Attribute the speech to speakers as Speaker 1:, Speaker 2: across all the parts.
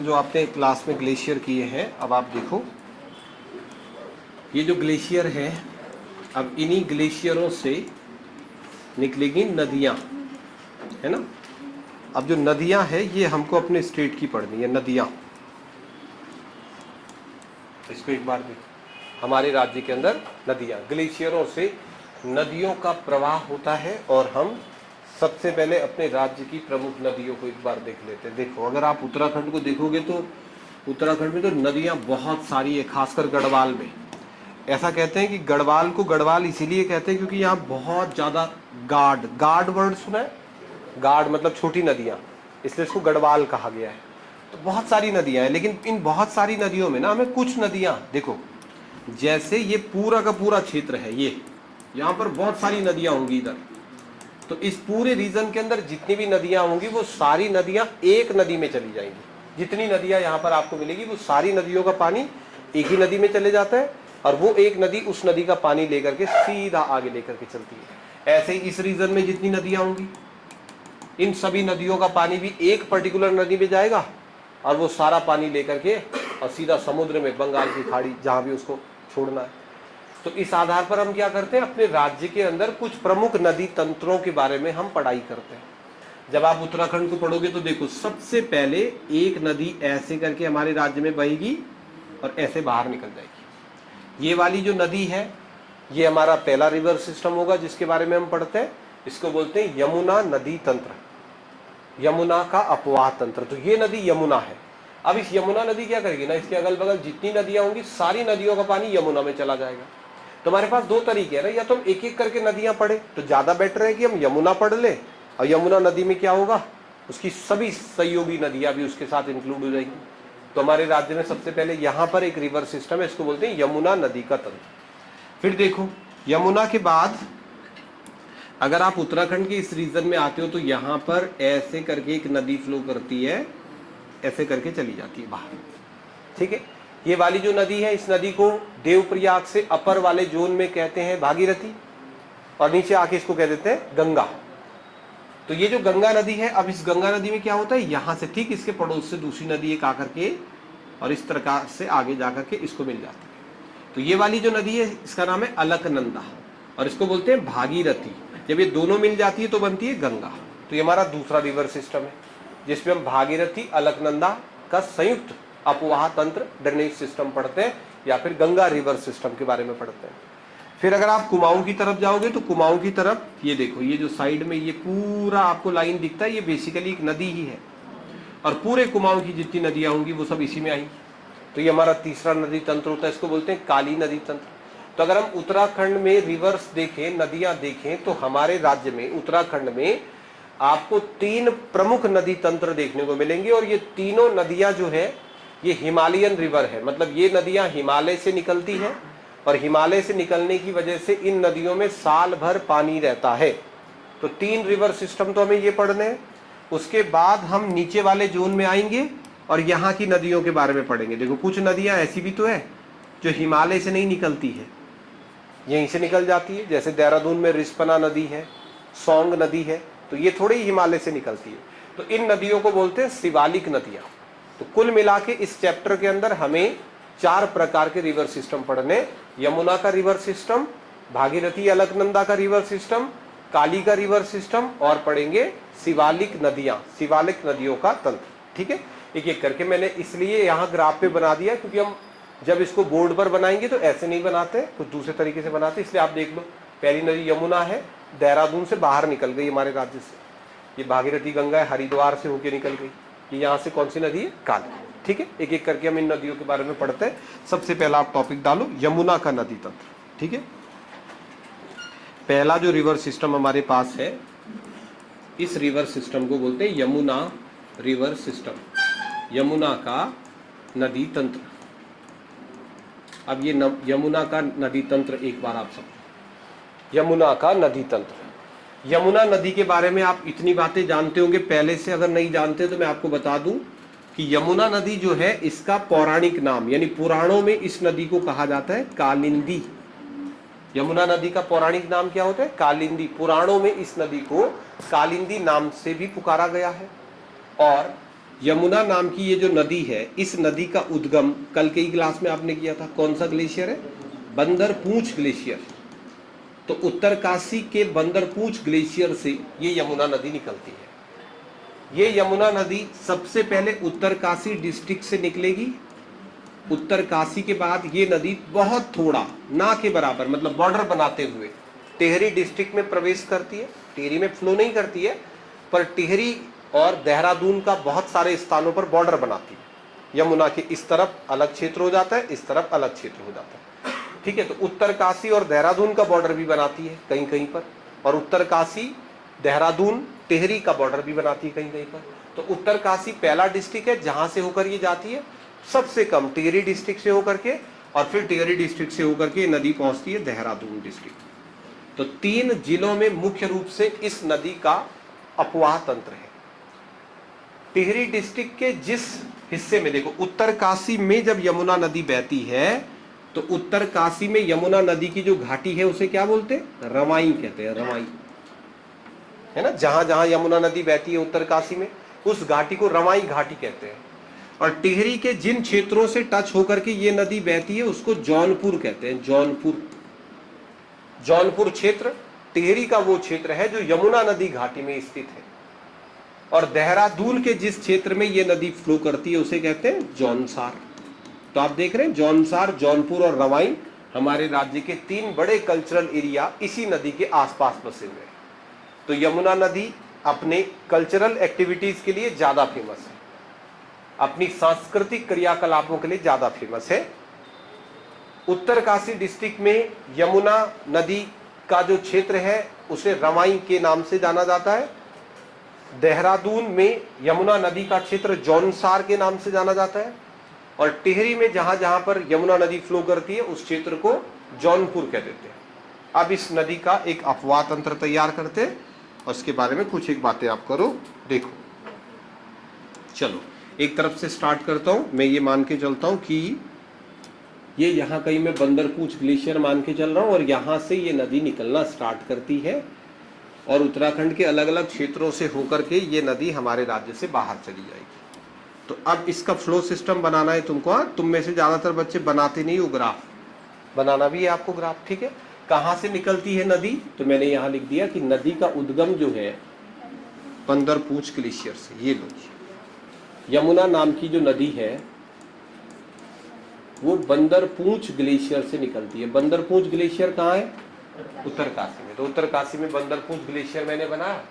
Speaker 1: जो आपने क्लास में ग्लेशियर किए हैं, अब आप देखो ये जो ग्लेशियर है, अब इन्हीं ग्लेशियरों से निकलेगी नदियाँ, है ना। अब जो नदियाँ है ये हमको अपने स्टेट की पढ़नी है, नदियाँ। इसको एक बार देखो, हमारे राज्य के अंदर नदियाँ, ग्लेशियरों से नदियों का प्रवाह होता है। और हम सबसे पहले अपने राज्य की प्रमुख नदियों को एक बार देख लेते हैं। देखो, अगर आप उत्तराखंड को देखोगे तो उत्तराखंड में तो नदियाँ बहुत सारी है, खासकर गढ़वाल में। ऐसा कहते हैं कि गढ़वाल को गढ़वाल इसीलिए कहते हैं क्योंकि यहाँ बहुत ज़्यादा गाड वर्ड सुना है, गाड मतलब छोटी नदियाँ, इसलिए इसको गढ़वाल कहा गया है। तो बहुत सारी नदियाँ हैं, लेकिन इन बहुत सारी नदियों में ना हमें कुछ नदियाँ, देखो जैसे ये पूरा का पूरा क्षेत्र है, ये यहाँ पर बहुत सारी नदियाँ होंगी इधर। तो इस पूरे रीजन के अंदर जितनी भी नदियाँ होंगी वो सारी नदियाँ एक नदी में चली जाएंगी। जितनी नदियाँ यहाँ पर आपको मिलेगी वो सारी नदियों का पानी एक ही नदी में चले जाता है, और वो एक नदी उस नदी का पानी लेकर के सीधा आगे लेकर के चलती है। ऐसे ही इस रीजन में जितनी नदियाँ होंगी, इन सभी नदियों का पानी भी एक पर्टिकुलर नदी में जाएगा, और वो सारा पानी लेकर के और सीधा समुद्र में, बंगाल की खाड़ी, जहाँ भी उसको छोड़ना है। तो इस आधार पर हम क्या करते हैं, अपने राज्य के अंदर कुछ प्रमुख नदी तंत्रों के बारे में हम पढ़ाई करते हैं। जब आप उत्तराखंड को पढ़ोगे तो देखो, सबसे पहले एक नदी ऐसे करके हमारे राज्य में बहेगी और ऐसे बाहर निकल जाएगी। ये वाली जो नदी है ये हमारा पहला रिवर सिस्टम होगा जिसके बारे में हम पढ़ते हैं। इसको बोलते हैं यमुना नदी तंत्र, यमुना का अपवाह तंत्र। तो ये नदी यमुना है। अब इस यमुना नदी क्या करेगी ना, इसके अगल बगल जितनी नदियां होंगी सारी नदियों का पानी यमुना में चला जाएगा। तो हमारे पास दो तरीके हैं ना, या तो हम एक एक करके नदियां पढ़े तो ज्यादा बेटर है कि हम यमुना पढ़ ले, और यमुना नदी में क्या होगा, उसकी सभी सहयोगी नदियां भी उसके साथ इंक्लूड हो जाएगी। तो हमारे राज्य में सबसे पहले यहाँ पर एक रिवर सिस्टम है, इसको बोलते हैं यमुना नदी का तंत्र। फिर देखो, यमुना के बाद अगर आप उत्तराखंड के इस रीजन में आते हो तो यहाँ पर ऐसे करके एक नदी फ्लो करती है, ऐसे करके चली जाती है बाहर, ठीक है। ये वाली जो नदी है, इस नदी को देवप्रयाग से अपर वाले जोन में कहते हैं भागीरथी, और नीचे आके इसको कह देते हैं गंगा। तो ये जो गंगा नदी है, अब इस गंगा नदी में क्या होता है, यहाँ से ठीक इसके पड़ोस से दूसरी नदी एक आकर के और इस तरह से आगे जाकर के इसको मिल जाती है। तो ये वाली जो नदी है इसका नाम है अलकनंदा, और इसको बोलते हैं भागीरथी। जब ये दोनों मिल जाती है तो बनती है गंगा। तो ये हमारा दूसरा रिवर सिस्टम है जिसमें हम भागीरथी अलकनंदा का संयुक्त अपवाह तंत्र ड्रेनेज सिस्टम पढ़ते हैं, या फिर गंगा रिवर सिस्टम के बारे में पढ़ते हैं। फिर अगर आप कुमाऊं की तरफ जाओगे तो कुमाऊं की तरफ ये देखो, ये जो साइड में ये पूरा आपको लाइन दिखता है, ये बेसिकली एक नदी ही है, और पूरे कुमाऊं की जितनी नदियां होंगी वो सब इसी में आएंगी। तो ये हमारा तीसरा नदी तंत्र होता है, इसको बोलते हैं काली नदी तंत्र। तो अगर हम उत्तराखंड में रिवर्स देखें, नदियां देखें, तो हमारे राज्य में उत्तराखंड में आपको तीन प्रमुख नदी तंत्र देखने को मिलेंगे, और ये तीनों नदियां जो है ये हिमालयन रिवर है। मतलब ये नदियां हिमालय से निकलती हैं, और हिमालय से निकलने की वजह से इन नदियों में साल भर पानी रहता है। तो तीन रिवर सिस्टम तो हमें ये पढ़ने हैं। उसके बाद हम नीचे वाले जोन में आएंगे और यहाँ की नदियों के बारे में पढ़ेंगे। देखो, कुछ नदियाँ ऐसी भी तो है जो हिमालय से नहीं निकलती है, यहीं से निकल जाती है। जैसे देहरादून में रिस्पना नदी है, सोंग नदी है, तो ये थोड़ी ही हिमालय से निकलती है। तो इन नदियों को बोलते हैं शिवालिक नदियाँ। तो कुल मिला के इस चैप्टर के अंदर हमें चार प्रकार के रिवर सिस्टम पढ़ने, यमुना का रिवर सिस्टम, भागीरथी अलकनंदा का रिवर सिस्टम, काली का रिवर सिस्टम, और पढ़ेंगे शिवालिक नदियां, शिवालिक नदियों का तंत्र, ठीक है। एक एक करके मैंने इसलिए यहाँ ग्राफ पे बना दिया क्योंकि हम जब इसको बोर्ड पर बनाएंगे तो ऐसे नहीं बनाते, कुछ दूसरे तरीके से बनाते, इसलिए आप देख लो। पहली नदी यमुना है, देहरादून से बाहर निकल गई हमारे राज्य से। ये भागीरथी गंगा है, हरिद्वार से होकर निकल गई। ये यहाँ से कौन सी नदी है, काली, ठीक है। एक एक करके हम इन नदियों के बारे में पढ़ते हैं। सबसे पहला आप टॉपिक डालो यमुना का नदी तंत्र, ठीक है। पहला जो रिवर सिस्टम हमारे पास है, इस रिवर सिस्टम को बोलते हैं यमुना रिवर सिस्टम, यमुना का नदी तंत्र। अब ये यमुना का नदी तंत्र एक बार आप समझो। यमुना का नदी तंत्र, यमुना नदी के बारे में आप इतनी बातें जानते होंगे पहले से, अगर नहीं जानते तो मैं आपको बता दूं कि यमुना नदी जो है इसका पौराणिक नाम, यानी पुराणों में इस नदी को कहा जाता है कालिंदी। यमुना नदी का पौराणिक नाम क्या होता है, कालिंदी। पुराणों में इस नदी को कालिंदी नाम से भी पुकारा गया है। और यमुना नाम की ये जो नदी है, इस नदी का उद्गम कल के ही क्लास में आपने किया था। कौन सा ग्लेशियर है? बंदरपूंछ ग्लेशियर। तो उत्तरकाशी के बंदरपूंछ ग्लेशियर से ये यमुना नदी निकलती है। ये यमुना नदी सबसे पहले उत्तरकाशी डिस्ट्रिक्ट से निकलेगी। उत्तरकाशी के बाद ये नदी बहुत थोड़ा ना के बराबर, मतलब बॉर्डर बनाते हुए टिहरी डिस्ट्रिक्ट में प्रवेश करती है। टिहरी में फ्लो नहीं करती है, पर टिहरी और देहरादून का बहुत सारे स्थानों पर बॉर्डर बनाती है। यमुना के इस तरफ अलग क्षेत्र हो जाता है, इस तरफ अलग क्षेत्र हो जाता है। ठीक है, तो उत्तरकाशी और देहरादून का बॉर्डर भी बनाती है कहीं कहीं पर, और उत्तरकाशी देहरादून टिहरी का बॉर्डर भी बनाती है कहीं कहीं पर। तो उत्तरकाशी पहला डिस्ट्रिक्ट है जहां से होकर ये जाती है, सबसे कम टिहरी डिस्ट्रिक्ट से होकर के, और फिर टिहरी डिस्ट्रिक्ट से होकर के नदी पहुंचती है देहरादून डिस्ट्रिक्ट। तो 3 जिलों में मुख्य रूप से इस नदी का अपवाह तंत्र है। टिहरी डिस्ट्रिक्ट के जिस हिस्से में, देखो उत्तरकाशी में जब यमुना नदी बहती है तो उत्तरकाशी में यमुना नदी की जो घाटी है उसे क्या बोलते हैं? रवाई कहते हैं, रवाई, है ना। जहां जहां यमुना नदी बहती है उत्तरकाशी में, उस घाटी को रवाई घाटी कहते हैं। और टिहरी के जिन क्षेत्रों से टच होकर के ये नदी बहती है उसको जौनपुर कहते हैं, जौनपुर। जौनपुर क्षेत्र टिहरी का वो क्षेत्र है जो यमुना नदी घाटी में स्थित है। और देहरादून के जिस क्षेत्र में ये नदी फ्लो करती है उसे कहते हैं जौनसार। तो आप देख रहे हैं जौनसार, जौनपुर और रवाई हमारे राज्य के 3 बड़े कल्चरल एरिया इसी नदी के आसपास बसे हुए हैं। तो यमुना नदी अपने कल्चरल एक्टिविटीज के लिए ज्यादा फेमस है, अपनी सांस्कृतिक क्रियाकलापों के लिए ज्यादा फेमस है। उत्तरकाशी डिस्ट्रिक्ट में यमुना नदी का जो क्षेत्र है उसे रवाई के नाम से जाना जाता है। देहरादून में यमुना नदी का क्षेत्र जौनसार के नाम से जाना जाता है। और टिहरी में जहां जहां पर यमुना नदी फ्लो करती है उस क्षेत्र को जौनपुर कह देते हैं। अब इस नदी का एक अपवाह तंत्र तैयार करते हैं और उसके बारे में कुछ एक बातें आप करो, देखो। चलो एक तरफ से स्टार्ट करता हूं। मैं ये मान के चलता हूं कि ये यहां कहीं मैं बंदरपूंछ ग्लेशियर मान के चल रहा हूं, और यहां से ये नदी निकलना स्टार्ट करती है और उत्तराखंड के अलग अलग क्षेत्रों से होकर के ये नदी हमारे राज्य से बाहर चली जाएगी। तो अब इसका फ्लो सिस्टम बनाना है तुमको। तुम में से ज्यादातर बच्चे बनाते नहीं हो ग्राफ, बनाना भी है आपको ग्राफ, ठीक है। कहां से निकलती है नदी? तो मैंने यहां लिख दिया कि नदी का उद्गम जो है बंदरपूंछ ग्लेशियर से। ये लो, यमुना नाम की जो नदी है वो बंदरपूंछ ग्लेशियर से निकलती है। बंदरपूंछ ग्लेशियर कहाँ है? उत्तरकाशी में। तो उत्तरकाशी में बंदरपूंछ ग्लेशियर मैंने बनाया,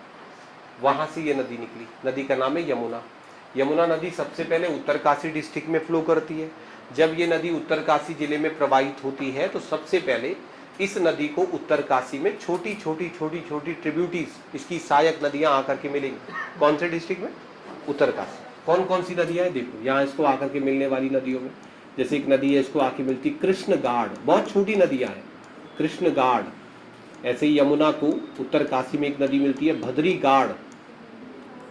Speaker 1: वहां से ये नदी निकली। नदी का नाम है यमुना। यमुना नदी सबसे पहले उत्तरकाशी डिस्ट्रिक्ट में फ्लो करती है। जब ये नदी उत्तरकाशी जिले में प्रवाहित होती है तो सबसे पहले इस नदी को उत्तरकाशी में छोटी छोटी छोटी छोटी ट्रिब्यूटीज, इसकी सहायक नदियां आकर के मिलेंगी। कौन से डिस्ट्रिक्ट में? उत्तरकाशी। कौन कौन सी नदियां हैं? देखो यहाँ इसको आकर के मिलने वाली नदियों में, जैसे एक नदी है इसको आके मिलती कृष्णगाढ़, बहुत छोटी नदियां हैं, कृष्णगाढ़। ऐसे ही यमुना को उत्तरकाशी में एक नदी मिलती है भद्रीगाढ़।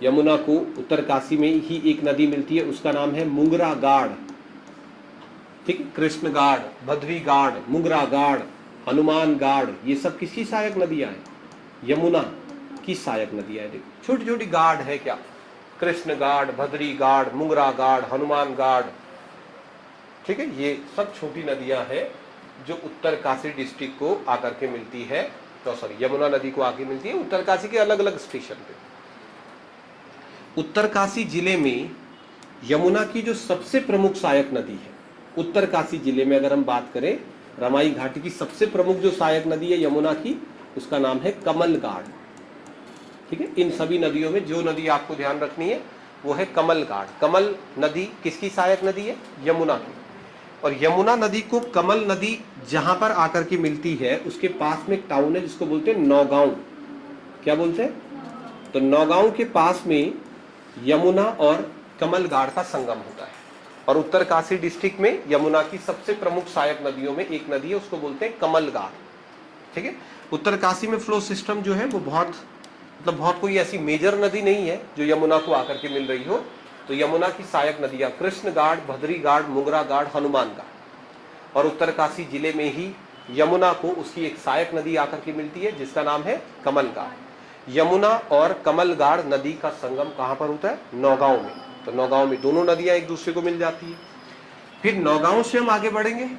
Speaker 1: यमुना को उत्तरकाशी में ही एक नदी मिलती है, उसका नाम है मुंगरागाढ़। ठीक है, कृष्णगाढ़, भद्रीगाढ़, मुंगरागाढ़, हनुमानगाढ़, ये सब किसकी सहायक नदियां हैं? यमुना की सहायक नदियां हैं। देखो छोटी छोटी गाढ़ है क्या, कृष्णगाढ़, भद्रीगाढ़, मुंगरागाढ़, हनुमानगाढ़। ठीक है, ये सब छोटी नदियां हैं जो उत्तरकाशी डिस्ट्रिक्ट को आकर के मिलती है। तो सॉरी, यमुना नदी को आके मिलती है उत्तरकाशी के अलग अलग स्टेशन पे। उत्तरकाशी जिले में यमुना की जो सबसे प्रमुख सहायक नदी है, उत्तरकाशी जिले में अगर हम बात करें, रमाई घाटी की सबसे प्रमुख जो सहायक नदी है यमुना की, उसका नाम है कमलगाढ़। ठीक है, इन सभी नदियों में जो नदी आपको ध्यान रखनी है वो है कमलगाढ़। कमल नदी किसकी सहायक नदी है? यमुना की। और यमुना नदी को कमल नदी जहां पर आकर के मिलती है उसके पास में एक टाउन है जिसको बोलते हैं नौगांव। क्या बोलते हैं? तो नौगांव के पास में यमुना और कमलगाढ़ का संगम होता है। और उत्तरकाशी डिस्ट्रिक्ट में यमुना की सबसे प्रमुख सहायक नदियों में एक नदी है, उसको बोलते हैं कमलगाढ़। ठीक है, उत्तरकाशी में फ्लो सिस्टम जो है वो बहुत कोई ऐसी मेजर नदी नहीं है जो यमुना को आकर के मिल रही हो। तो यमुना की सहायक नदियां कृष्णगाढ़, भद्रीगाढ़, मुंगरागाढ़, हनुमानगाढ़। और उत्तरकाशी जिले में ही यमुना को उसकी एक सहायक नदी आकर के मिलती है जिसका नाम है कमलगाढ़। यमुना और कमलगाढ़ नदी का संगम कहां पर होता है? नौगांव में। तो नौगांव में दोनों नदियां एक दूसरे को मिल जाती है। फिर नौगांव से हम आगे बढ़ेंगे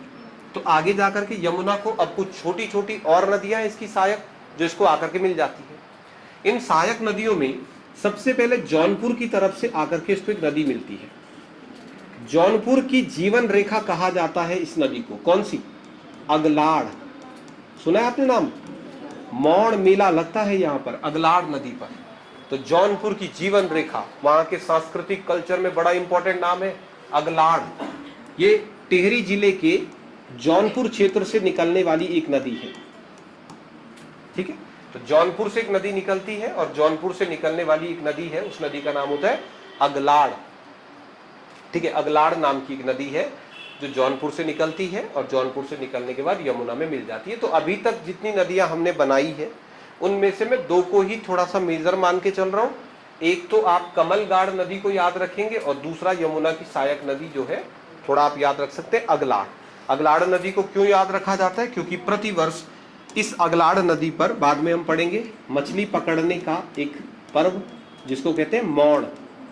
Speaker 1: तो आगे जाकर के यमुना को अब कुछ छोटी छोटी और नदियां इसकी सहायक जो इसको आकर के मिल जाती है। इन सहायक नदियों में सबसे पहले जौनपुर की तरफ से आकर के इसको एक नदी मिलती है। जौनपुर की जीवन रेखा कहा जाता है इस नदी को। कौन सी? अगलाड़। सुना है आपने नाम? मौड़ मेला लगता है यहाँ पर अगलाड़ नदी पर। तो जौनपुर की जीवन रेखा वहां के सांस्कृतिक कल्चर में बड़ा इंपॉर्टेंट नाम है अगलाड़। ये टिहरी जिले के जौनपुर क्षेत्र से निकलने वाली एक नदी है। ठीक है, तो जौनपुर से एक नदी निकलती है और जौनपुर से निकलने वाली एक नदी है, उस नदी का नाम होता है अगलाड़। ठीक है, अगलाड़ नाम की एक नदी है जो जौनपुर से निकलती है और जौनपुर से निकलने के बाद यमुना में मिल जाती है। तो अभी तक जितनी नदियां हमने बनाई है उनमें से मैं दो को ही थोड़ा सा मेजर मान के चल रहा हूं। एक तो आप कमलगाड़ नदी को याद रखेंगे और दूसरा यमुना की सहायक नदी जो है थोड़ा आप याद रख सकते हैं अगलाड़। अगलाड़ नदी को क्यों याद रखा जाता है? क्योंकि प्रतिवर्ष इस अगलाड़ नदी पर, बाद में हम पढ़ेंगे, मछली पकड़ने का एक पर्व जिसको कहते हैं मौड़,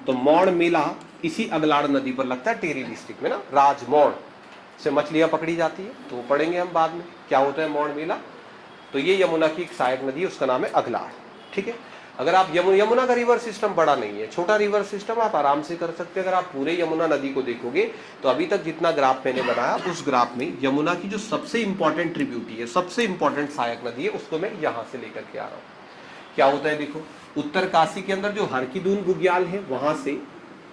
Speaker 1: तो मौड़ मेला इसी अगलाड़ नदी पर लगता है टिहरी डिस्ट्रिक्ट में ना। राजमौड़ से मछलियां पकड़ी जाती है, तो पढ़ेंगे हम बाद में क्या होता है मौड़ मेला। तो ये यमुना की एक सहायक नदी है, उसका नाम है अगलाड़। ठीक है, अगर आप यमुना का रिवर सिस्टम बड़ा नहीं है, छोटा रिवर सिस्टम आप आराम से कर सकते हैं। अगर आप पूरे यमुना नदी को देखोगे तो अभी तक जितना ग्राफ मैंने बनाया उस ग्राफ में यमुना की जो सबसे इंपॉर्टेंट ट्रिब्यूटी है, सबसे इंपॉर्टेंट सहायक नदी है, उसको मैं यहां से लेकर के आ रहा हूँ। क्या होता है देखो, उत्तर काशी के अंदर जो हरकीदून बुग्याल है वहां से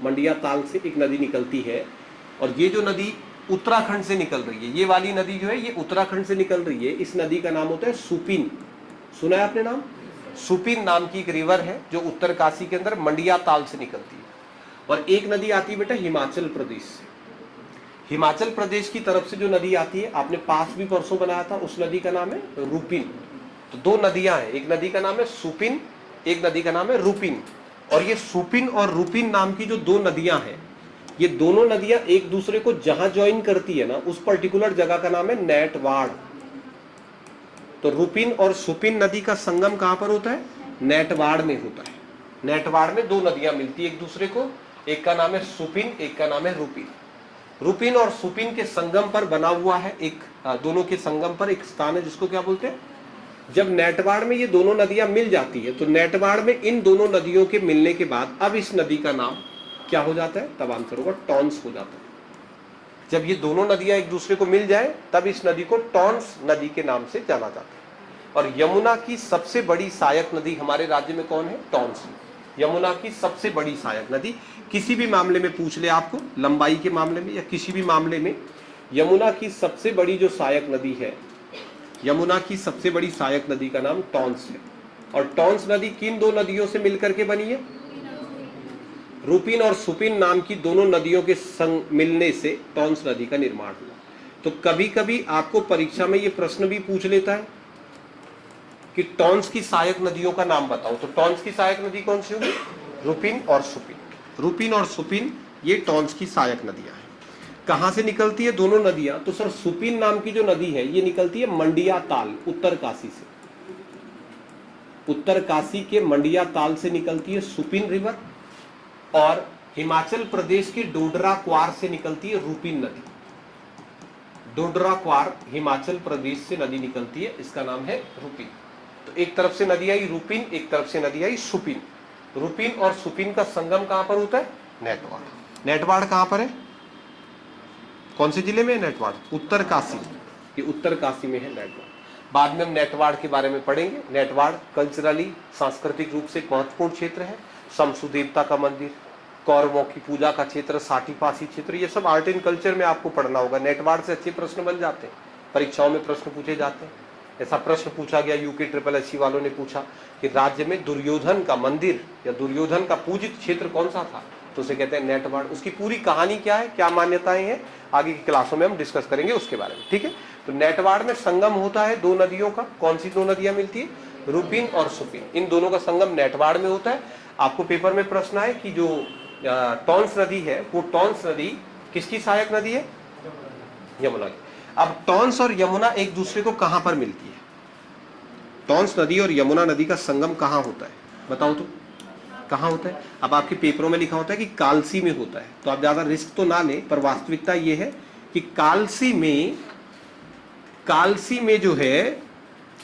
Speaker 1: मंडिया ताल से एक नदी निकलती है और ये जो नदी उत्तराखंड से निकल रही है, ये वाली नदी जो है ये उत्तराखंड से निकल रही है। इस नदी का नाम होता है सुपिन। सुना है आपने नाम? सुपिन नाम की एक रिवर है जो उत्तर काशी के अंदर मंडिया ताल से निकलती है। और एक नदी आती है बेटा हिमाचल प्रदेश से। हिमाचल प्रदेश की तरफ से जो नदी आती है, आपने पास भी परसों बनाया था, उस नदी का नाम है रूपिन। तो दो नदियां हैं, एक नदी का नाम है सुपिन, एक नदी का नाम है रूपिन। और ये सुपिन और रूपिन नाम की जो दो नदियां हैं, ये दोनों नदियां एक दूसरे को जहां ज्वाइन करती है ना, उस पर्टिकुलर जगह का नाम है नेटवाड़। तो रूपिन और सुपिन नदी का संगम कहां पर होता है? नेटवाड़ में होता है। नेटवाड़ में दो नदियां मिलती है एक दूसरे को, एक का नाम है सुपिन, एक का नाम है रूपिन। रूपिन और सुपिन के संगम पर बना हुआ है एक, दोनों के संगम पर एक स्थान है जिसको क्या बोलते हैं? जब नेटवाड़ में ये दोनों नदियां मिल जाती है तो नेटवाड़ में इन दोनों नदियों के मिलने के बाद अब इस नदी का नाम क्या हो जाता है? तब आंसर होगा टॉन्स हो जाता है। जब ये दोनों नदियां एक दूसरे को मिल जाए तब इस नदी को टॉन्स नदी के नाम से जाना जाता है। और यमुना की सबसे बड़ी सहायक नदी हमारे राज्य में कौन है? टॉन्स। यमुना की सबसे बड़ी सहायक नदी, किसी भी मामले में पूछ ले आपको, लंबाई के मामले में या किसी भी मामले में, यमुना की सबसे बड़ी जो सहायक नदी है, यमुना की सबसे बड़ी सहायक नदी का नाम टॉन्स है। और टॉन्स नदी किन दो नदियों से मिलकर के बनी है? रूपिन और सुपिन नाम की दोनों नदियों के संग मिलने से टॉन्स नदी का निर्माण हुआ। तो कभी कभी आपको परीक्षा में ये प्रश्न भी पूछ लेता है कि टॉन्स की सहायक नदियों का नाम बताओ। तो टॉन्स की सहायक नदी कौन सी होगी? रूपिन और सुपिन। रूपिन और सुपिन ये टॉन्स की सहायक नदियां हैं। कहां से निकलती है दोनों नदियां? तो सर सुपिन नाम की जो नदी है ये निकलती है मंडिया ताल, उत्तर काशी से। उत्तर काशी के मंडिया ताल से निकलती है सुपिन रिवर और हिमाचल प्रदेश के डोडरा क्वार से निकलती है रूपिन नदी। डोडरा क्वार हिमाचल प्रदेश से नदी निकलती है, इसका नाम है रूपिन। तो एक तरफ से नदी आई रूपिन, एक तरफ से नदी आई सुपिन। रूपिन और सुपिन का संगम कहां पर होता है? नेटवाड़। नेटवाड़ कहां पर है? कौन से जिले में है नेटवाड़? उत्तर काशी। ये उत्तर काशी में है नेटवाड़। बाद में हम नेटवाड़ के बारे में पढ़ेंगे। नेटवाड़ कल्चरली, सांस्कृतिक रूप से एक महत्वपूर्ण क्षेत्र है। शमसु देवता का मंदिर, कौरवों की पूजा का क्षेत्र, साटीपासी क्षेत्र, ये सब आर्ट एंड कल्चर में आपको पढ़ना होगा। नेटवाड़ से अच्छे प्रश्न बन जाते हैं, परीक्षाओं में प्रश्न पूछे जाते हैं। ऐसा प्रश्न पूछा गया, यूके ट्रिपल एससी वालों ने पूछा कि राज्य में दुर्योधन का मंदिर या दुर्योधन का पूजित क्षेत्र कौन सा था? तो उसे कहते हैं नेटवाड़। उसकी पूरी कहानी क्या है, क्या मान्यताएं हैं, आगे की क्लासों में हम डिस्कस करेंगे उसके बारे में। ठीक है, तो नेटवाड़ में संगम होता है दो नदियों का। कौन सी दो नदियां मिलती है? रूपिन और सुपिन। इन दोनों का संगम नेटवाड़ में होता है। आपको पेपर में प्रश्न आए कि जो टॉन्स नदी है वो टॉन्स नदी किसकी सहायक नदी है? यमुना की। अब टॉन्स और यमुना एक दूसरे को कहां पर मिलती है? टॉन्स नदी और यमुना नदी का संगम कहां होता है बताओ तो? कहाँ होता है? अब आपके पेपरों में लिखा होता है कि कालसी में होता है, तो आप ज्यादा रिस्क तो ना लें, पर वास्तविकता ये है कि कालसी में जो है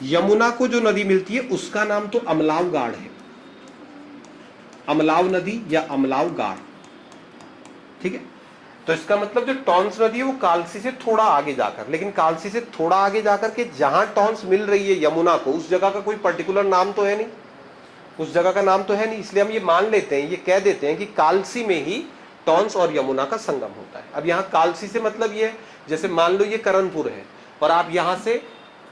Speaker 1: यमुना को जो नदी मिलती है उसका नाम तो अमलाव गाड़ है, अमलाव नदी या अमलाव गाड़, ठीक है। तो इसका मतलब जो टॉन्स नदी है वो कालसी से थोड़ा आगे जाकर, लेकिन कालसी से थोड़ा आगे जाकर के जहां टॉन्स मिल रही है यमुना को, उस जगह का कोई पर्टिकुलर नाम तो है नहीं, उस जगह का नाम तो है नहीं, इसलिए हम ये मान लेते हैं, ये कह देते हैं कि कालसी में ही टॉन्स और यमुना का संगम होता है। अब यहाँ कालसी से मतलब ये है, जैसे मान लो ये करणपुर है और आप यहाँ से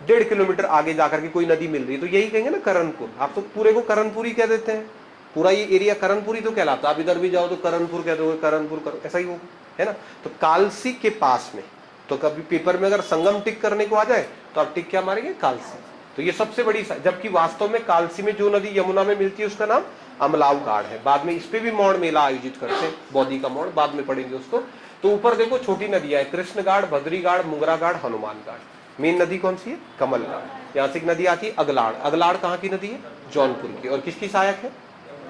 Speaker 1: 1.5 किलोमीटर आगे जाकर के कोई नदी मिल रही है, तो यही कहेंगे ना करणपुर। आप तो पूरे को करणपुर ही कह देते हैं, पूरा ये एरिया करणपुर ही तो कहलाता है। आप इधर भी जाओ तो करणपुर कह दोगे, करणपुर ऐसा ही होगा, है ना। तो कालसी के पास में, तो कभी पेपर में अगर संगम टिक करने को आ जाए तो आप टिक क्या मारेंगे? कालसी। तो ये सबसे बड़ी, जबकि वास्तव में कालसी में जो नदी यमुना में मिलती है उसका नाम अमलाव गाड़ है। बाद में इस पे भी मौड़ मेला आयोजित करते हैं, बौद्धि का मौड़, बाद में पढ़ेंगे उसको। तो ऊपर देखो छोटी नदियां है, कृष्ण गाड़, भद्री गाड़, मुंगरा गाड़, हनुमान गाड़। मेन नदी कौन सी है? कमल गाड़। यहाँ से एक नदी आती है अगलाड़। अगलाड़ कहाँ की नदी है? जौनपुर की। और किसकी सहायक है?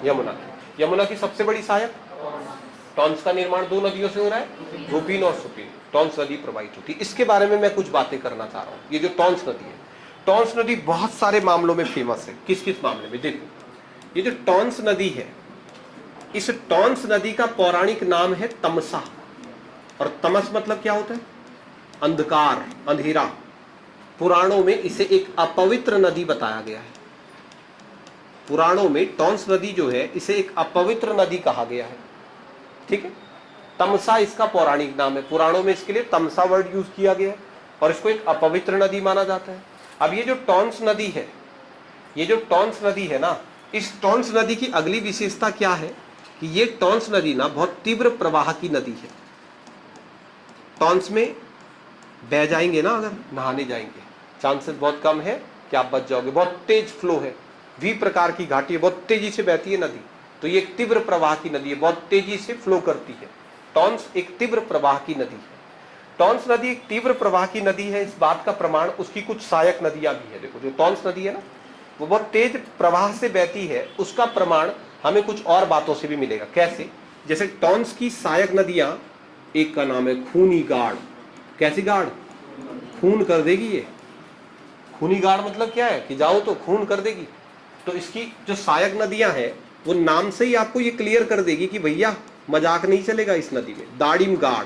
Speaker 1: यमुना की। यमुना की सबसे बड़ी सहायक। टॉन्स का निर्माण 2 नदियों से हो रहा है, रूपीन और सुपीन। टॉन्स नदी प्रवाहित होती है। इसके बारे में मैं कुछ बातें करना चाह रहा हूँ। ये जो टॉन्स नदी है, टॉन्स नदी बहुत सारे मामलों में फेमस है। किस किस मामले में? देखो, ये जो टॉन्स नदी है, इस टॉन्स नदी का पौराणिक नाम है तमसा। और तमस मतलब क्या होता है? अंधकार, अंधेरा। पुराणों में इसे एक अपवित्र नदी बताया गया है। पुराणों में टॉन्स नदी जो है इसे एक अपवित्र नदी कहा गया है, ठीक है। तमसा इसका पौराणिक नाम है, पुराणों में इसके लिए तमसा वर्ड यूज किया गया है और इसको एक अपवित्र नदी माना जाता है। अब ये जो टॉन्स नदी है, ये जो टॉन्स नदी है ना, इस टॉन्स नदी की अगली विशेषता क्या है कि ये टॉन्स नदी ना बहुत तीव्र प्रवाह की नदी है। टॉन्स में बह जाएंगे ना, अगर नहाने जाएंगे, चांसेस बहुत कम है कि आप बच जाओगे। बहुत तेज फ्लो है, वी प्रकार की घाटी है, बहुत तेजी से बहती है नदी। तो ये एक तीव्र प्रवाह की नदी है, बहुत तेजी से फ्लो करती है। टॉन्स एक तीव्र प्रवाह की नदी है। टॉन्स नदी एक तीव्र प्रवाह की नदी है, इस बात का प्रमाण उसकी कुछ सहायक नदियां भी है। देखो, जो टॉन्स नदी है ना, वो बहुत तेज प्रवाह से बहती है, उसका प्रमाण हमें कुछ और बातों से भी मिलेगा। कैसे? जैसे टॉन्स की सहायक नदियां, एक का नाम है खूनी गाड़। कैसी गाड़? खून कर देगी ये। खूनी गाड़ मतलब क्या है कि जाओ तो खून कर देगी। तो इसकी जो सहायक नदियां हैं वो नाम से ही आपको ये क्लियर कर देगी कि भैया मजाक नहीं चलेगा इस नदी में। दाड़िम गाड़,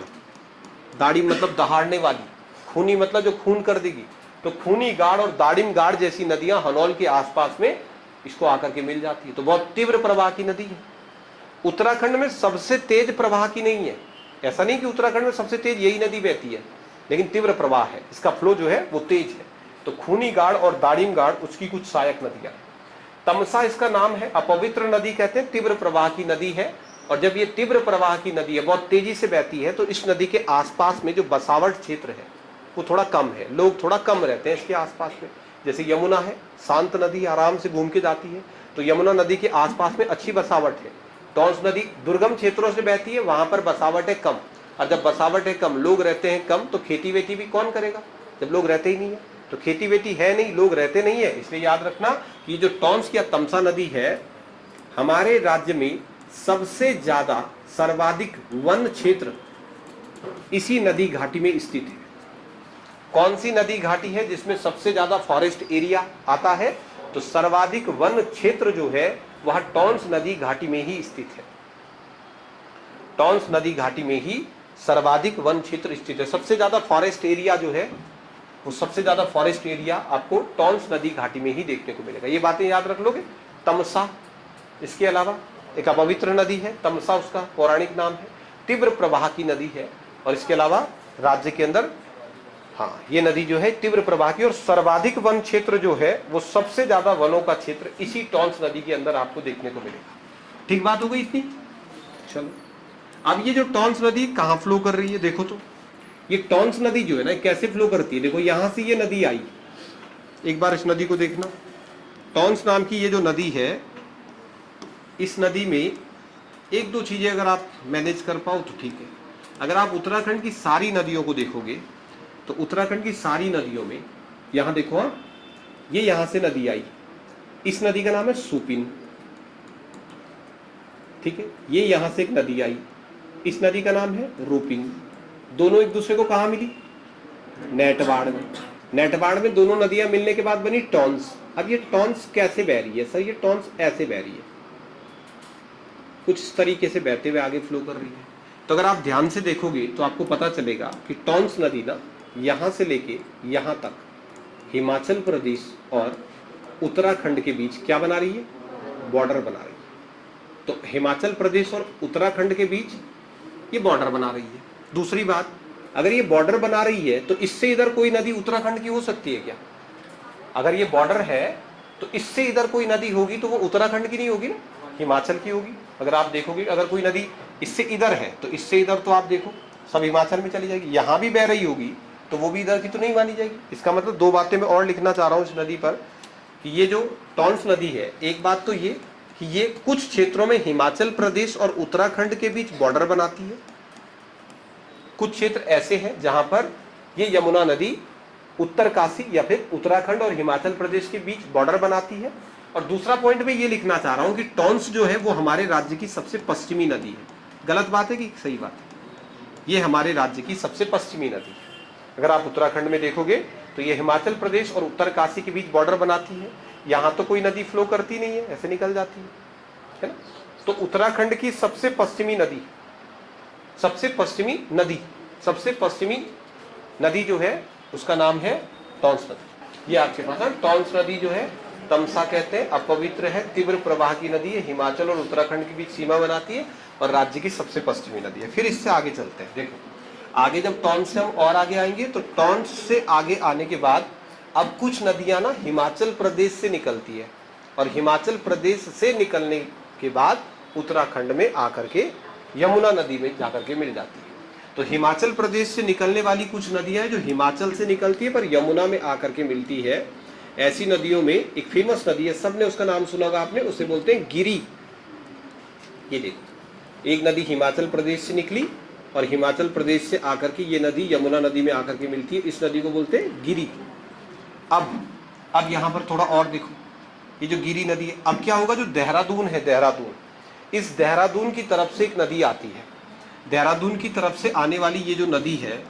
Speaker 1: दाड़िम मतलब दहाड़ने वाली, खूनी मतलब जो खून कर देगी। तो खूनी गाड़ और दाड़िम गाड़ जैसी नदियां हनौल के आसपास में इसको आकर के मिल जाती है। तो बहुत तीव्र प्रवाह की नदी है। उत्तराखंड में सबसे तेज प्रवाह की नहीं है, ऐसा नहीं कि उत्तराखंड में सबसे तेज यही नदी बहती है, लेकिन तीव्र प्रवाह है, इसका फ्लो जो है वो तेज है। तो खूनी गाड़ और दाड़िम गाड़ उसकी कुछ सहायक नदियां हैं। तमसा इसका नाम है, अपवित्र नदी कहते हैं, तीव्र प्रवाह की नदी है। और जब ये तीव्र प्रवाह की नदी है, बहुत तेजी से बहती है, तो इस नदी के आसपास में जो बसावट क्षेत्र है वो थोड़ा कम है, लोग थोड़ा कम रहते हैं इसके आसपास में। जैसे यमुना है, शांत नदी, आराम से घूम के जाती है, तो यमुना नदी के आसपास में अच्छी बसावट है। टॉन्स नदी दुर्गम क्षेत्रों से बहती है, वहां पर बसावट है कम। और जब बसावट है कम, लोग रहते हैं कम, तो खेती वेती भी कौन करेगा जब लोग रहते ही नहीं है। तो खेती वेती है नहीं, लोग रहते नहीं है, इसलिए याद रखना कि जो टॉन्स या तमसा नदी है, हमारे राज्य में सबसे ज्यादा सर्वाधिक वन क्षेत्र इसी नदी घाटी में स्थित है। कौन सी नदी घाटी है जिसमें सबसे ज्यादा फॉरेस्ट एरिया आता है? तो सर्वाधिक वन क्षेत्र जो है वह टॉन्स नदी घाटी में ही स्थित है। टॉन्स नदी घाटी में ही सर्वाधिक वन क्षेत्र स्थित है। सबसे ज्यादा फॉरेस्ट एरिया जो है, वो सबसे ज्यादा फॉरेस्ट एरिया आपको टॉन्स नदी घाटी में ही देखने को मिलेगा। ये बातें याद रख लोगे। तमसा, इसके अलावा एक अपवित्र नदी है, तमसा उसका पौराणिक नाम है, तीव्र प्रवाह की नदी है। और इसके अलावा राज्य के अंदर, हाँ, ये नदी जो है तीव्र प्रवाह की, और सर्वाधिक वन क्षेत्र जो है वो सबसे ज्यादा वनों का क्षेत्र इसी टॉन्स नदी के अंदर आपको देखने को मिलेगा। ठीक बात हो गई इतनी? चलो, अब ये जो टॉन्स नदी कहाँ फ्लो कर रही है देखो तो। ये टॉन्स नदी जो है ना कैसे फ्लो करती है, देखो यहां से ये नदी आई, एक बार इस नदी को देखना। टॉन्स नाम की ये जो नदी है, इस नदी में एक दो चीजें अगर आप मैनेज कर पाओ तो ठीक है। अगर आप उत्तराखंड की सारी नदियों को देखोगे तो उत्तराखंड की सारी नदियों में, यहां देखो, हाँ, ये यहां से नदी आई, इस नदी का नाम है सुपिन। ठीक है। ये यहाँ से एक नदी आई, इस नदी का नाम है रूपिन। दोनों एक दूसरे को कहाँ मिली? नेटवाड़ में। नेटवाड़ में दोनों नदियां मिलने के बाद बनी टॉन्स। अब ये टॉन्स कैसे बह रही है सर? ये टॉन्स ऐसे बह रही है, कुछ इस तरीके से बहते हुए आगे फ्लो कर रही है। तो अगर आप ध्यान से देखोगे तो आपको पता चलेगा कि टॉन्स नदी ना यहाँ से लेके यहाँ तक हिमाचल प्रदेश और उत्तराखंड के बीच क्या बना रही है? बॉर्डर बना रही है। तो हिमाचल प्रदेश और उत्तराखंड के बीच ये बॉर्डर बना रही है। दूसरी बात, अगर ये बॉर्डर बना रही है तो इससे इधर कोई नदी उत्तराखंड की हो सकती है क्या? अगर ये बॉर्डर है तो इससे इधर कोई नदी होगी तो वो उत्तराखंड की नहीं होगी ना, हिमाचल की होगी। अगर आप देखोगे अगर कोई नदी इससे इधर है तो इससे इधर तो आप देखो सब हिमाचल में चली जाएगी। यहाँ भी बह रही होगी तो वो भी इधर की तो नहीं मानी जाएगी। इसका मतलब दो बातें मैं और लिखना चाह रहा हूँ इस नदी पर कि ये जो टॉन्स नदी है, एक बात तो ये कि ये कुछ क्षेत्रों में हिमाचल प्रदेश और उत्तराखंड के बीच बॉर्डर बनाती है। कुछ क्षेत्र ऐसे हैं जहां पर ये यमुना नदी उत्तरकाशी या फिर उत्तराखंड और हिमाचल प्रदेश के बीच बॉर्डर बनाती है। और दूसरा पॉइंट मैं ये लिखना चाह रहा हूं कि टॉन्स जो है वो हमारे राज्य की सबसे पश्चिमी नदी है। गलत बात है कि सही बात है? ये हमारे राज्य की सबसे पश्चिमी नदी है। अगर आप उत्तराखंड में देखोगे तो ये हिमाचल प्रदेश और उत्तरकाशी के बीच बॉर्डर बनाती है। यहाँ तो कोई नदी फ्लो करती नहीं है, ऐसे निकल जाती है ना। तो उत्तराखंड की सबसे पश्चिमी नदी, सबसे पश्चिमी नदी जो है उसका नाम है टॉन्स नदी। ये आपके पास है। टॉन्स नदी जो है तमसा कहते हैं, अपवित्र है, तीव्र प्रवाह की नदी है, हिमाचल और उत्तराखंड के बीच सीमा बनाती है और राज्य की सबसे पश्चिमी नदी है। फिर इससे आगे चलते हैं। देखो आगे जब टॉन्स से हम और आगे आएंगे तो टॉन्स से आगे आने के बाद अब कुछ नदियां ना हिमाचल प्रदेश से निकलती है और हिमाचल प्रदेश से निकलने के बाद उत्तराखंड में आकर के यमुना नदी में जाकर के मिल जाती है। तो हिमाचल प्रदेश से निकलने वाली कुछ नदियां हैं जो हिमाचल से निकलती है पर यमुना में आकर के मिलती है। ऐसी नदियों में एक फेमस नदी है, सबने उसका नाम सुना होगा आपने, उसे बोलते हैं गिरी। ये देखो एक नदी हिमाचल प्रदेश से निकली और हिमाचल प्रदेश से आकर के ये नदी यमुना नदी में आकर के मिलती है। इस नदी को बोलते हैं गिरी। अब यहाँ पर थोड़ा और देखो, ये जो गिरी नदी है, अब क्या होगा, जो देहरादून है, देहरादून, इस देहरादून की तरफ से एक नदी आती है। देहरादून की तरफ से आने वाली ये जो नदी है,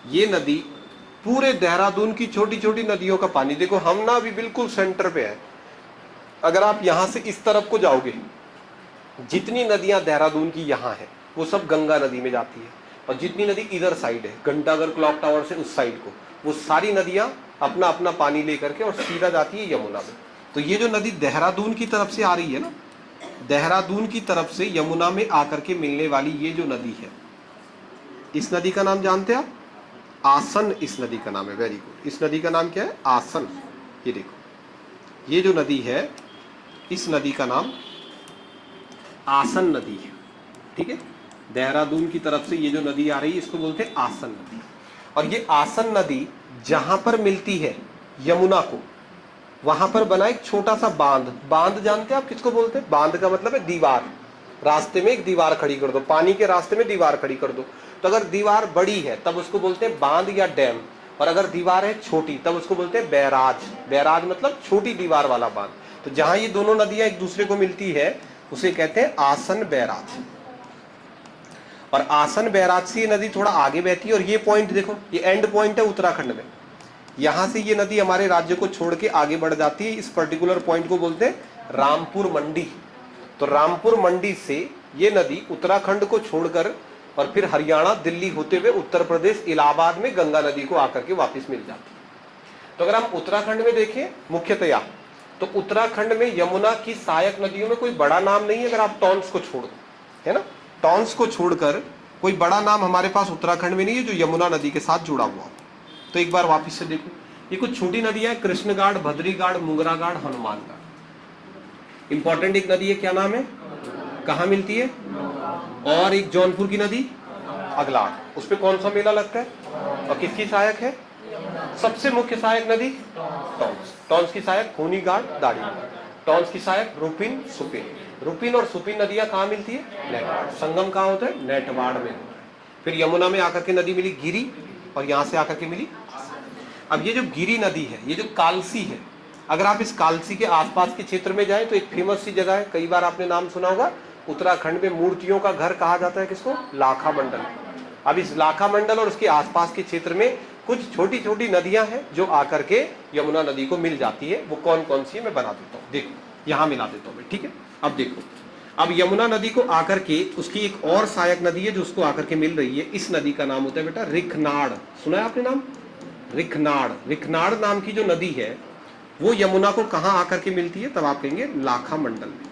Speaker 1: ये नदी पूरे देहरादून की छोटी छोटी नदियों का पानी, देखो हम ना अभी बिल्कुल सेंटर पे है। अगर आप यहाँ से इस तरफ को जाओगे, जितनी नदियां देहरादून की यहाँ है वो सब गंगा नदी में जाती है, और जितनी नदी इधर साइड है घंटाघर क्लॉक टावर से उस साइड को, वो सारी नदियां अपना अपना पानी लेकर के और सीधा जाती है यमुना में। तो ये जो नदी देहरादून की तरफ से आ रही है ना, देहरादून की तरफ से यमुना में आकर के मिलने वाली ये जो नदी है, इस नदी का नाम जानते हैं आप? आसन इस नदी का नाम है। Very good. इस नदी का नाम क्या है? आसन। ये देखो ये जो नदी है, इस नदी का नाम आसन नदी है। ठीक है, देहरादून की तरफ से ये जो नदी आ रही है इसको बोलते हैं आसन नदी। और ये आसन नदी जहां पर मिलती है यमुना को, वहां पर बना एक छोटा सा बांध। बांध जानते हैं आप किसको बोलते हैं? बांध का मतलब है दीवार। रास्ते में एक दीवार खड़ी कर दो, पानी के रास्ते में दीवार खड़ी कर दो। तो अगर दीवार बड़ी है तब उसको बोलते हैं बांध या डैम, और अगर दीवार है छोटी तब उसको बोलते हैं बैराज। बैराज मतलब छोटी दीवार वाला बांध। तो जहां ये दोनों नदियां एक दूसरे को मिलती है उसे कहते हैं आसन बैराज। और आसन बैराज से ये नदी थोड़ा आगे बहती है। और ये पॉइंट देखो, ये एंड पॉइंट है उत्तराखंड में। यहां से ये नदी हमारे राज्य को छोड़ के आगे बढ़ जाती है। इस पर्टिकुलर पॉइंट को बोलते हैं रामपुर मंडी। तो रामपुर मंडी से ये नदी उत्तराखंड को छोड़कर और फिर हरियाणा दिल्ली होते हुए उत्तर प्रदेश इलाहाबाद में गंगा नदी को आकर के वापस मिल जाती है। तो अगर हम उत्तराखंड में देखें मुख्यतया, तो उत्तराखंड में यमुना की सहायक नदियों में कोई बड़ा नाम नहीं है अगर आप टॉन्स को छोड़ दो, है ना। टॉन्स को छोड़कर कोई बड़ा नाम हमारे पास उत्तराखंड में नहीं है जो यमुना नदी के साथ जुड़ा हुआ। तो एक बार वापस से देखो, ये कुछ छोटी नदियां, कृष्णगाढ़, भद्रीगाढ़, मुंगरागाढ़, हनुमानगाढ़। इंपॉर्टेंट एक नदी है, क्या नाम है, कहाँ मिलती है? और एक जौनपुर की नदी अगलाट, उस पर कौन सा मेला लगता है और किसकी सहायक है? सबसे मुख्य सहायक नदी टॉन्स। टॉन्स की सहायक खूनी घाट, दाढ़ी घाट। टॉन्स की सहायक रूपिन, सुपिन। रूपिन और सुपिन नदियां कहाँ मिलती है? नेटवाड़। संगम कहाँ होता है? नेटवाड़ में। फिर यमुना में आकर के नदी मिली गिरी, और यहां से आकर के मिली। अब ये जो गिरी नदी है, ये जो कालसी है, अगर आप इस कालसी के आसपास के क्षेत्र में जाएं तो एक फेमस सी जगह है, कई बार आपने नाम सुना होगा, उत्तराखंड में मूर्तियों का घर कहा जाता है किसको? लाखा मंडल। अब इस लाखा मंडल और उसके आसपास के क्षेत्र में कुछ छोटी छोटी नदियां हैं जो आकर के यमुना नदी को मिल जाती है। वो कौन कौन सी है मैं बना देता हूँ, देखो यहाँ मिला देता हूँ मैं, ठीक है। अब देखो, अब यमुना नदी को आकर के उसकी एक और सहायक नदी है जो उसको आकर के मिल रही है। इस नदी का नाम होता है बेटा रिखनाड़। सुना है आपने नाम? रिखनाड़। रिखनाड़ नाम की जो नदी है वो यमुना को कहां आकर के मिलती है? तब आप कहेंगे लाखा मंडल में,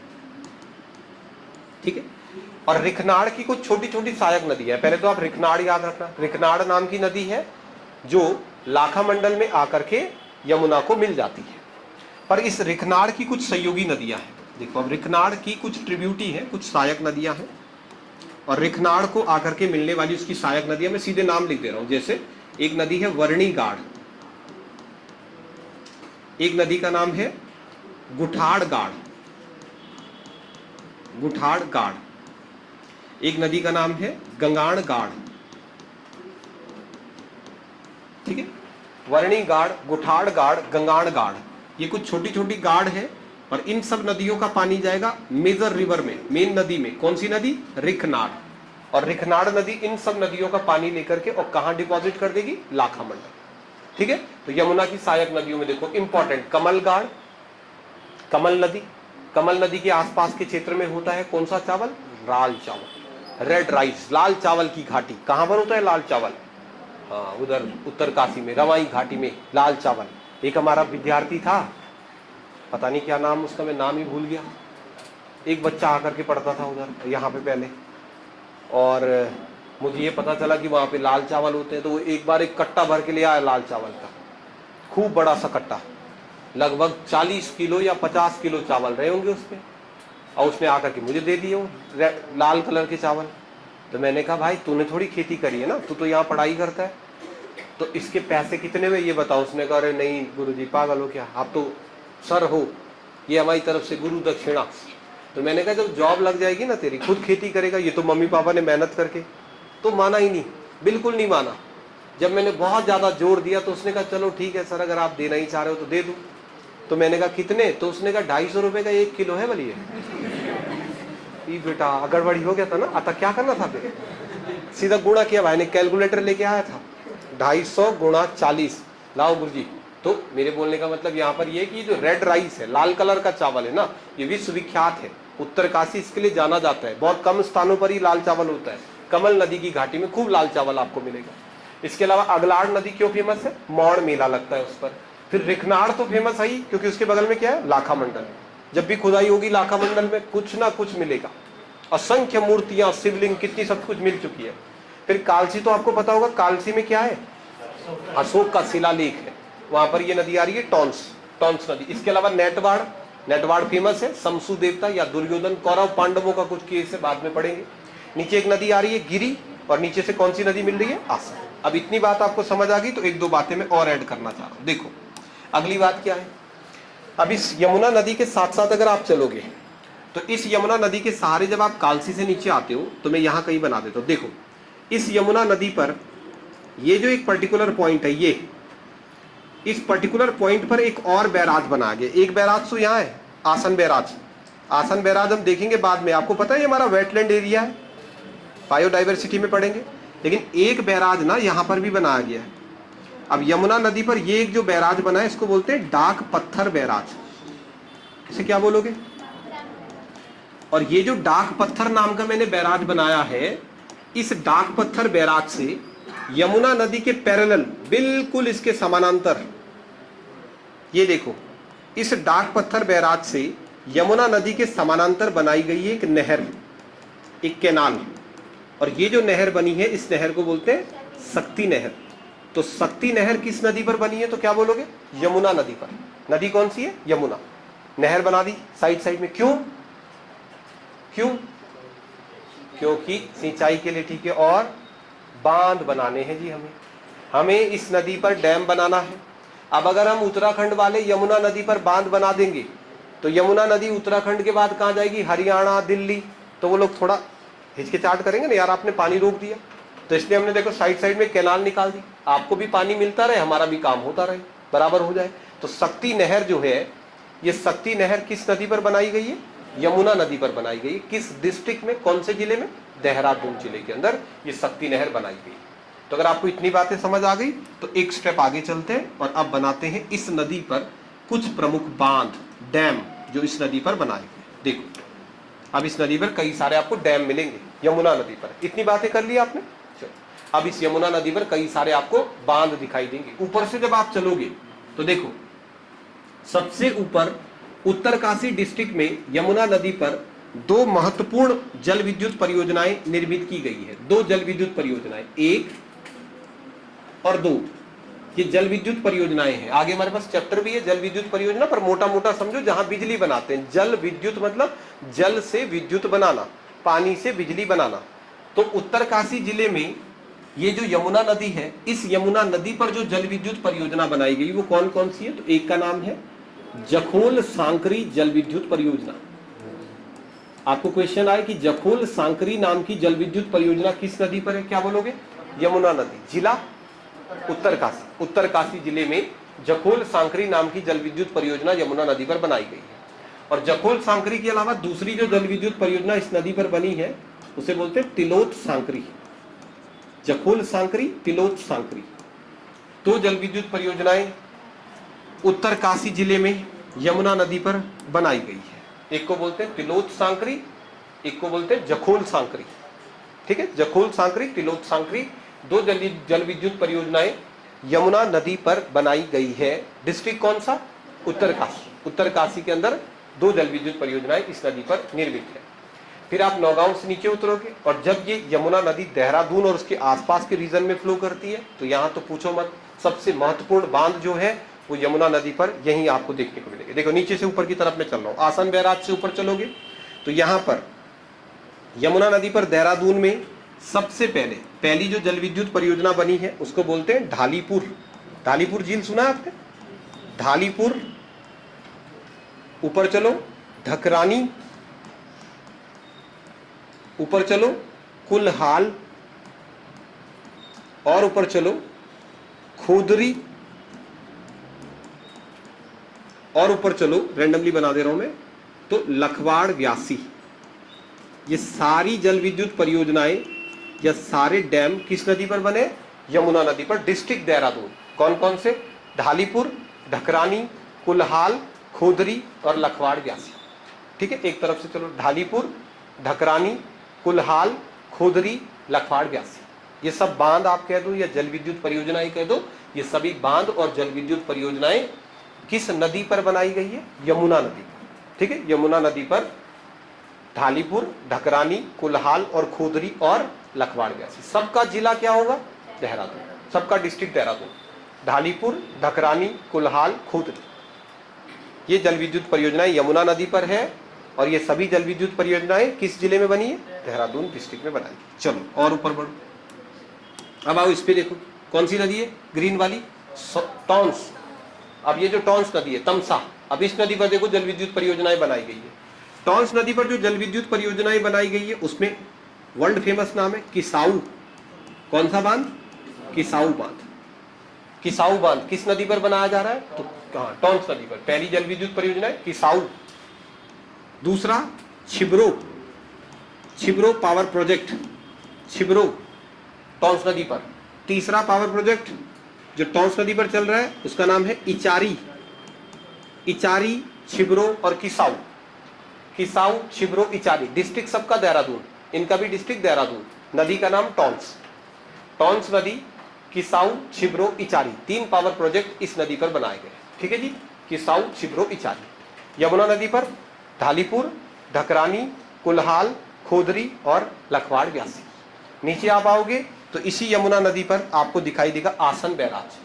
Speaker 1: ठीक है। और रिखनाड़ की कुछ छोटी छोटी सहायक नदी है। पहले तो आप रिखनाड़ याद रखना। रिखनाड़ नाम की नदी है जो लाखा मंडल में आकर के यमुना को मिल जाती है। पर इस रिखनाड़ की कुछ सहयोगी नदियां हैं। देखो, अब रिखनाड़ की कुछ ट्रिब्यूटी है, कुछ सहायक नदियां हैं, और रिखनाड़ को आकर के मिलने वाली उसकी सहायक नदियां मैं सीधे नाम लिख दे रहा हूं। जैसे एक नदी है वर्णीगाड़, एक नदी का नाम है गुठाड़गाड़, गुठाड़गाड़, एक नदी का नाम है गंगाणगाड़, ठीक है। वर्णीगाड़, गुठाड़गाड़, गंगाणगाड़, ये कुछ छोटी छोटी गाड़ है और इन सब नदियों का पानी जाएगा मेजर रिवर में, मेन नदी में। कौन सी नदी? रिखनाड़। और रिखनाड़ नदी इन सब नदियों का पानी लेकर के और कहां डिपॉजिट कर देगी? लाखा मंडल, ठीक है। तो यमुना की सहायक नदियों में देखो इंपॉर्टेंट कमलगाड़, कमल नदी। कमल नदी के आसपास के क्षेत्र में होता है कौन सा चावल? लाल चावल, रेड राइस, लाल चावल की घाटी। कहां पर होता है लाल चावल? हाँ, उधर उत्तरकाशी में, रवाई घाटी में लाल चावल। एक हमारा विद्यार्थी था, पता नहीं क्या नाम उसका, मैं नाम ही भूल गया। एक बच्चा आकर के पढ़ता था उधर यहाँ पे पहले, और मुझे ये पता चला कि वहाँ पे लाल चावल होते हैं। तो वो एक बार एक कट्टा भर के ले आया लाल चावल का, खूब बड़ा सा कट्टा, लगभग 40 किलो या 50 किलो चावल रहे होंगे उसमें। और उसने आकर के मुझे दे दिए वो लाल कलर के चावल। तो मैंने कहा भाई तूने थोड़ी खेती करी है ना, तू तो यहाँ पढ़ाई करता है, तो इसके पैसे कितने हुए ये बताओ। उसने कहा अरे नहीं गुरुजी पागल हो क्या, आप तो सर हो, ये हमारी तरफ से गुरु दक्षिणा। तो मैंने कहा जब जॉब लग जाएगी ना तेरी, खुद खेती करेगा, ये तो मम्मी पापा ने मेहनत करके। तो माना ही नहीं, बिल्कुल नहीं माना। जब मैंने बहुत ज्यादा जोर दिया तो उसने कहा चलो ठीक है सर, अगर आप देना ही चाह रहे हो तो दे दूं। तो मैंने कहा कितने? तो उसने कहा 250 रुपए का 1 किलो है बोलिए। बेटा गड़बड़ी हो गया था ना। अतः क्या करना था फिर? सीधा गुणा किया, भाई ने कैलकुलेटर लेके आया था, 250 गुणा 40, लाओ गुरुजी। तो मेरे बोलने का मतलब यहाँ पर ये कि जो रेड राइस है, लाल कलर का चावल है ना, ये विश्व विख्यात है। उत्तरकाशी इसके लिए जाना जाता है। बहुत कम स्थानों पर ही लाल चावल होता है। कमल नदी की घाटी में खूब लाल चावल आपको मिलेगा। इसके अलावा अगलाड़ नदी क्यों फेमस है? मौड़ मेला लगता है उस पर। फिर रिखनाड़ तो फेमस है ही क्योंकि उसके बगल में क्या है? लाखा मंडल। जब भी खुदाई होगी लाखा मंडल में कुछ ना कुछ मिलेगा। असंख्य मूर्तियां, शिवलिंग, कितनी सब कुछ मिल चुकी है। फिर कालसी तो आपको पता होगा, कालसी में क्या है? अशोक का शिलालेख है, वहां पर ये नदी आ रही है टॉन्स, टॉन्स नदी। इसके अलावा नेटवाड़, नेटवाड़ फेमस है, शमसु देवता या दुर्योधन कौरव पांडवों का कुछ केस है, बाद में पढ़ेंगे। नीचे एक नदी आ रही है गिरी, और नीचे से कौन सी नदी मिल रही है? आसा। अब इतनी बात आपको समझ आ गई तो एक दो बातें मैं और ऐड करना चाह रहा हूं। देखो अगली बात क्या है। अब इस यमुना नदी के साथ साथ अगर आप चलोगे तो इस यमुना नदी के सहारे जब आप कालसी से नीचे आते हो तो मैं यहां कहीं बना देता हूं। देखो इस यमुना नदी पर ये जो एक पर्टिकुलर पॉइंट है, ये इस पर्टिकुलर पॉइंट पर एक और बैराज बना गया। एक बैराज तो यहाँ है, आसन बैराज। आसन बैराज हम देखेंगे बाद में। आपको पता है ये हमारा वेटलैंड एरिया है, बायोडाइवर्सिटी में पढ़ेंगे। लेकिन एक बैराज ना यहाँ पर भी बनाया गया है। अब यमुना नदी पर ये एक जो बैराज बना है इसको बोलते हैं डाक पत्थर बैराज। इसे क्या बोलोगे? और ये जो डाक पत्थर नाम का मैंने बैराज बनाया है, इस डाक पत्थर बैराज से यमुना नदी के पैरेलल, बिल्कुल इसके समानांतर, ये देखो इस डाक पत्थर बैराज से यमुना नदी के समानांतर बनाई गई है एक नहर, एक कैनाल। और ये जो नहर बनी है इस नहर को बोलते हैं शक्ति नहर। तो शक्ति नहर किस नदी पर बनी है? तो क्या बोलोगे? यमुना नदी पर। नदी कौन सी है? यमुना। नहर बना दी साइड साइड में, क्यों? क्यों? क्योंकि सिंचाई के लिए, ठीक है। और बांध बनाने हैं जी, हमें इस नदी पर डैम बनाना है। अब अगर हम उत्तराखंड वाले यमुना नदी पर बांध बना देंगे तो यमुना नदी उत्तराखंड के बाद कहां जाएगी? हरियाणा, दिल्ली। तो वो लोग थोड़ा हिचकिचाहट करेंगे ना, यार आपने पानी रोक दिया। तो इसलिए हमने देखो साइड साइड में कैनाल निकाल दी, आपको भी पानी मिलता रहे, हमारा भी काम होता रहे, बराबर हो जाए। तो शक्ति नहर जो है, ये शक्ति नहर किस नदी पर बनाई गई है? यमुना नदी पर बनाई गई। किस डिस्ट्रिक्ट में, कौन से जिले में? देहरादून जिले के अंदर ये शक्ति नहर बनाई गई। तो अगर आपको इतनी बातें समझ आ गई तो एक स्टेप आगे चलते हैं और अब बनाते हैं इस नदी पर कुछ प्रमुख बांध, डैम जो इस नदी पर बनाए गए। देखो अब इस नदी पर कई सारे आपको डैम मिलेंगे यमुना नदी पर। इतनी बातें कर ली आपने। चलो अब इस यमुना नदी पर कई सारे आपको बांध दिखाई देंगे। ऊपर से जब आप चलोगे तो देखो सबसे ऊपर उत्तरकाशी डिस्ट्रिक्ट में यमुना नदी पर दो महत्वपूर्ण जल विद्युत परियोजनाएं निर्मित की गई है। दो जल विद्युत परियोजनाएं, 1 और 2, ये जल विद्युत परियोजनाएं हैं। आगे हमारे पास चैप्टर भी है जल विद्युत परियोजना पर, मोटा मोटा समझो जहां बिजली बनाते हैं। जल विद्युत मतलब जल से विद्युत बनाना, पानी से बिजली बनाना। तो उत्तरकाशी जिले में ये जो यमुना नदी है, इस यमुना नदी पर जो जल विद्युत परियोजना बनाई गई वो कौन कौन सी है? तो एक का नाम है जखोल सांकरी जल विद्युत परियोजना। आपको क्वेश्चन आए कि जखोल सांकरी नाम की जल विद्युत परियोजना किस नदी पर है, क्या बोलोगे? यमुना नदी। जिला उत्तरकाशी। उत्तरकाशी जिले में जखोल सांकरी नाम की जल विद्युत परियोजना यमुना नदी पर बनाई गई है। और जखोल सांकरी के अलावा दूसरी जो जल विद्युत परियोजना इस नदी पर बनी है उसे बोलते हैं तिलोत सांकरी। जखोल सांकरी, तिलोत सांकरी, दो जल विद्युत परियोजनाएं उत्तरकाशी जिले में यमुना नदी पर बनाई गई है। एक को बोलते हैं तिलोत सांकरी, एक को बोलते हैं जखोल सांकरी। ठीक है, जखोल सांकरी, तिलोत सांकरी, दो जल विद्युत परियोजनाएं यमुना नदी पर बनाई गई है। डिस्ट्रिक्ट कौन सा? उत्तरकाशी। उत्तरकाशी के अंदर दो जल विद्युत परियोजनाएं इस नदी पर निर्मित है। फिर आप नौगांव से नीचे उतरोगे और जब ये यमुना नदी देहरादून और उसके आसपास के रीजन में फ्लो करती है तो यहाँ तो पूछो मत, सबसे महत्वपूर्ण बांध जो है वो यमुना नदी पर यहीं आपको देखने को मिलेगा। देखो नीचे से ऊपर की तरफ मैं चल रहा हूँ, आसन बैराज से ऊपर चलोगे तो यहाँ पर यमुना नदी पर देहरादून में सबसे पहली जो जल विद्युत परियोजना बनी है उसको बोलते हैं ढालीपुर। ढालीपुर झील सुना है आपने? ढालीपुर। ऊपर चलो ढकरानी, ऊपर चलो कुलहाल, और ऊपर चलो खोदरी, और ऊपर चलो, रैंडमली बना दे रहा हूं मैं, तो लखवाड़ व्यासी। ये सारी जल विद्युत परियोजनाएं या सारे डैम किस नदी पर बने? यमुना नदी पर। डिस्ट्रिक्ट देहरादून। कौन कौन से? ढालीपुर, ढकरानी, कुलहाल, खोदरी और लखवाड़ व्यासी। ठीक है, एक तरफ से चलो ढालीपुर, ढकरानी, कुलहाल, खोदरी, लखवाड़ व्यासी। ये सब बांध आप कह दो या जल विद्युत परियोजनाएं कह दो, ये सभी बांध और जल विद्युत परियोजनाएं किस नदी पर बनाई गई है? यमुना नदी पर। ठीक है, यमुना नदी पर ढालीपुर, ढकरानी, कुलहाल और खोदरी और लखवाड़ व्यासी। सबका जिला क्या होगा? देहरादून। सबका डिस्ट्रिक्ट देहरादून। ढालीपुर, ढकरानी, कुलहाल, खोदरी, ये जल विद्युत परियोजनाएं यमुना नदी पर है। और ये सभी जल विद्युत परियोजनाएं किस जिले में बनी है? देहरादून डिस्ट्रिक्ट में बनाई। चलो और ऊपर बढ़ो। अब आओ इस पे देखो, कौन सी नदी है? ग्रीन वाली, टॉन्स। अब ये जो टॉन्स नदी है, तमसा, अब इस नदी पर देखो जल विद्युत परियोजनाएं बनाई गई है। टॉन्स नदी पर जो जल विद्युत परियोजनाएं बनाई गई है उसमें वर्ल्ड फेमस नाम है किसाऊ। कौन सा बांध? किसाऊ बांध। किसाऊ बांध किस नदी पर बनाया जा रहा है? तो कहां? टॉन्स नदी पर। पहली जल विद्युत परियोजना है किसाऊ। दूसरा छिब्रो, छिब्रो पावर प्रोजेक्ट, छिब्रो टॉन्स नदी पर। तीसरा पावर प्रोजेक्ट जो टॉन्स नदी पर चल रहा है उसका नाम है इचारी। इचारी, छिब्रो और किसाऊ। किसाऊ, छिब्रो, इचारी। डिस्ट्रिक्ट सबका देहरादून, इनका भी डिस्ट्रिक्ट देहरादून। नदी का नाम टॉन्स। टॉन्स नदी, किसाऊ, छिब्रो, इचारी, 3 पावर प्रोजेक्ट इस नदी पर बनाए गए। ठीक है जी, किसाऊ, छिब्रो, इचारी। यमुना नदी पर ढालीपुर, ढकरानी, कुलहाल, खोदरी और लखवाड़ व्यासी। नीचे आप आओगे तो इसी यमुना नदी पर आपको दिखाई देगा आसन बैराज।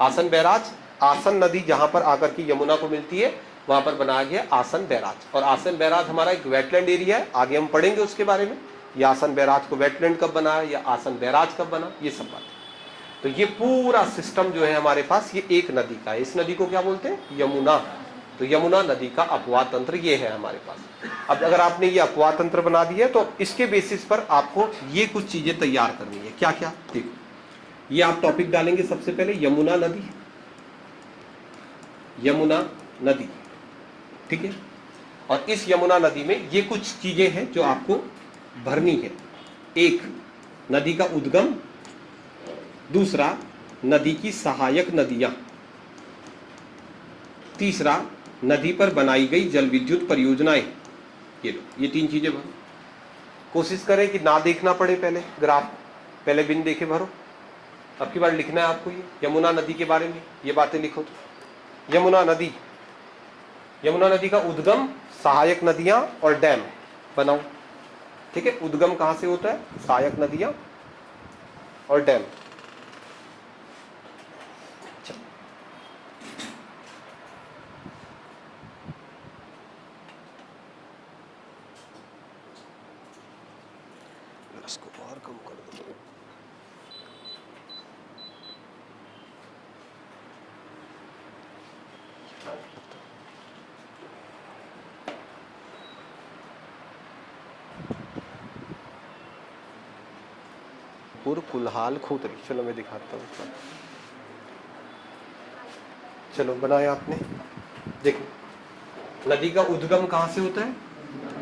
Speaker 1: आसन बैराज, आसन नदी जहां पर आकर के यमुना को मिलती है वहां पर बनाया गया आसन बैराज। और आसन बैराज हमारा एक वेटलैंड एरिया है, आगे हम पढ़ेंगे उसके बारे में। ये आसन बैराज को वेटलैंड कब बना है या आसन बैराज कब बना, ये सब बात। तो ये पूरा सिस्टम जो है हमारे पास, ये एक नदी का है। इस नदी को क्या बोलते हैं? यमुना। तो यमुना नदी का अपवाह तंत्र ये है हमारे पास। अब अगर आपने ये अपवाह तंत्र बना दिया तो इसके बेसिस पर आपको ये कुछ चीजें तैयार करनी है। क्या क्या? देखो, ये आप टॉपिक डालेंगे सबसे पहले यमुना नदी। यमुना नदी, ठीक है। और इस यमुना नदी में ये कुछ चीजें हैं जो आपको भरनी है। एक, नदी का उद्गम, दूसरा नदी की सहायक नदियां, तीसरा नदी पर बनाई गई जल विद्युत परियोजनाएं। ये लो, ये 3 चीजें भरो। कोशिश करें कि ना देखना पड़े, पहले ग्राफ पहले बिन देखे भरो। अब की बार लिखना है आपको ये यमुना नदी के बारे में, ये बातें लिखो। तो यमुना नदी का उद्गम, सहायक नदियां और डैम बनाओ। ठीक है, उद्गम कहां से होता है? सहायक नदियां और डैम। इसको और कम कर दो। कुलहाल खोतरी, चलो मैं दिखाता हूँ। चलो बनाया आपने। देखो नदी का उद्गम कहां से होता है?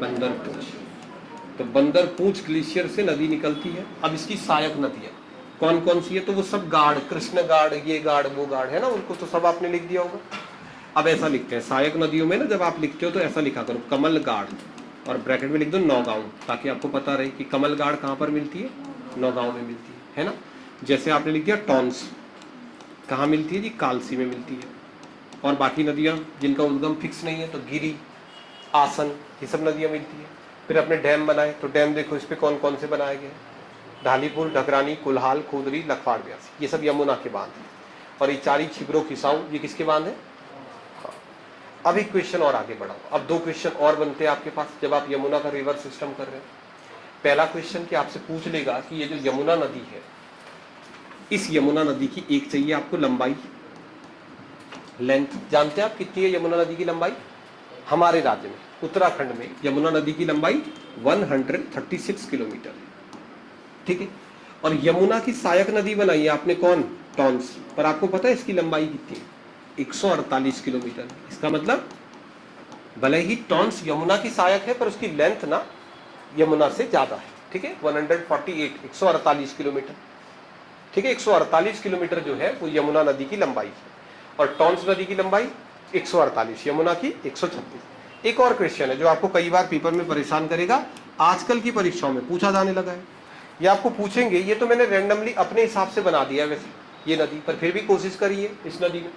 Speaker 1: बंदरपूंछ। तो बंदरपूंछ ग्लेशियर से नदी निकलती है। अब इसकी सहायक नदियां कौन कौन सी है? तो वो सब गाढ़, कृष्ण गाढ़, ये गाढ़, वो गाढ़ है ना, उनको तो सब आपने लिख दिया होगा। अब ऐसा लिखते हैं सहायक नदियों में ना, जब आप लिखते हो तो ऐसा लिखा करो कमल गाढ़, और ब्रैकेट में लिख दो नौगांव, ताकि आपको पता रहे कि कमल गाढ़ कहाँ पर मिलती है? नौगांव में मिलती है ना। जैसे आपने लिख दिया टॉन्स, कहाँ मिलती है जी? कालसी में मिलती है। और बाकी नदियाँ जिनका उद्गम फिक्स नहीं है, तो गिरी, आसन, ये सब नदियाँ मिलती है। फिर अपने डैम बनाए, तो डैम देखो इस पे कौन कौन से बनाए गए? ढालीपुर, ढकरानी, कुल्हाल, खोदरी, लखवाड़, ब्यासी, ये सब यमुना के बांध है। और ये चारी, छिबरो, खिसाऊ, ये किसके बांध है? हाँ। अब एक क्वेश्चन और आगे बढ़ाओ। अब 2 क्वेश्चन और बनते हैं आपके पास जब आप यमुना का रिवर सिस्टम कर रहे हैं। पहला क्वेश्चन कि आपसे पूछ लेगा कि ये जो यमुना नदी है, इस यमुना नदी की एक चाहिए आपको लंबाई, लेंथ। जानते हैं आप कितनी है यमुना नदी की लंबाई? हमारे राज्य में उत्तराखंड में यमुना नदी की लंबाई 136 किलोमीटर है। ठीक है, और यमुना की सहायक नदी बनाई है आपने, कौन? टॉन्स। पर आपको पता है इसकी लंबाई कितनी है? 148 किलोमीटर। इसका मतलब भले ही टॉन्स यमुना की सहायक है, पर उसकी लेंथ ना यमुना से ज्यादा है। ठीक है, 148 किलोमीटर। ठीक है, 148 किलोमीटर जो है वो यमुना नदी की लंबाई है, और टॉन्स नदी की लंबाई 148, यमुना की 136। एक और क्वेश्चन है जो आपको कई बार पेपर में परेशान करेगा, आजकल की परीक्षाओं में पूछा जाने लगा है। ये आपको पूछेंगे, ये तो मैंने रैंडमली अपने हिसाब से बना दिया है वैसे ये नदी, पर फिर भी कोशिश करिए इस नदी में।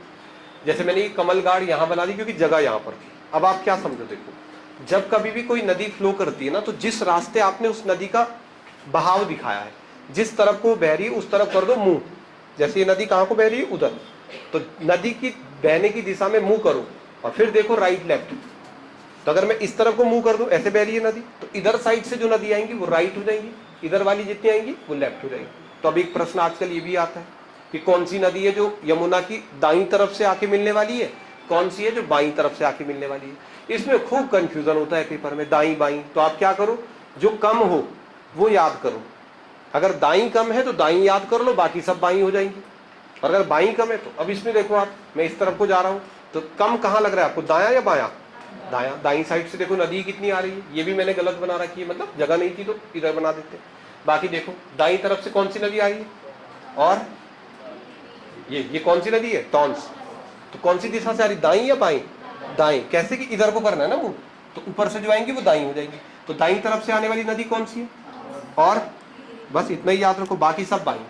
Speaker 1: जैसे मैंने ये कमलगाड़ यहाँ बना दी क्योंकि जगह यहाँ पर थी। अब आप क्या समझो, देखो जब कभी भी कोई नदी फ्लो करती है ना, तो जिस रास्ते आपने उस नदी का बहाव दिखाया है, जिस तरफ को बह रही है उस तरफ कर दो मुंह। जैसे ये नदी कहाँ को बह रही है? उधर। तो नदी की बहने की दिशा में मुंह करो और फिर देखो राइट लेफ्ट। तो अगर मैं इस तरफ को मुंह कर दूं, ऐसे बह रही है नदी, तो इधर साइड से जो नदी आएंगी वो राइट हो जाएंगी, इधर वाली जितनी आएंगी वो लेफ्ट हो जाएंगी। तो अब एक प्रश्न आजकल ये भी आता है कि कौन सी नदी है जो यमुना की दाईं तरफ से आके मिलने वाली है, कौन सी है जो बाईं तरफ से आके मिलने वाली है। इसमें खूब कंफ्यूजन होता है पेपर में, दाईं बाईं। तो आप क्या करो, जो कम हो वो याद करो। अगर दाईं कम है तो दाईं याद कर लो, बाकी सब बाईं हो जाएंगी। और अगर बाईं कम है तो अब इसमें देखो आप, मैं इस तरफ को जा रहा हूं, तो कम कहां लग रहा है आपको, दायां या बायां? दायां। दाईं साइड से देखो नदी कितनी आ रही है, ये भी मैंने गलत बना रखी है, मतलब जगह नहीं थी तो इधर बना देते। बाकी देखो दाईं तरफ से कौन सी नदी आ रही है, और ये कौन सी नदी है? टॉन्स। तो कौन सी दिशा से आ रही, दाईं या बाईं? दाईं। कैसे कि इधर को करना है ना मुंह, तो ऊपर से जो आएंगी वो दाईं हो जाएगी। तो दाईं तरफ से आने वाली नदी कौन सी है? और बस इतना ही याद रखो, बाकी सब बाईं।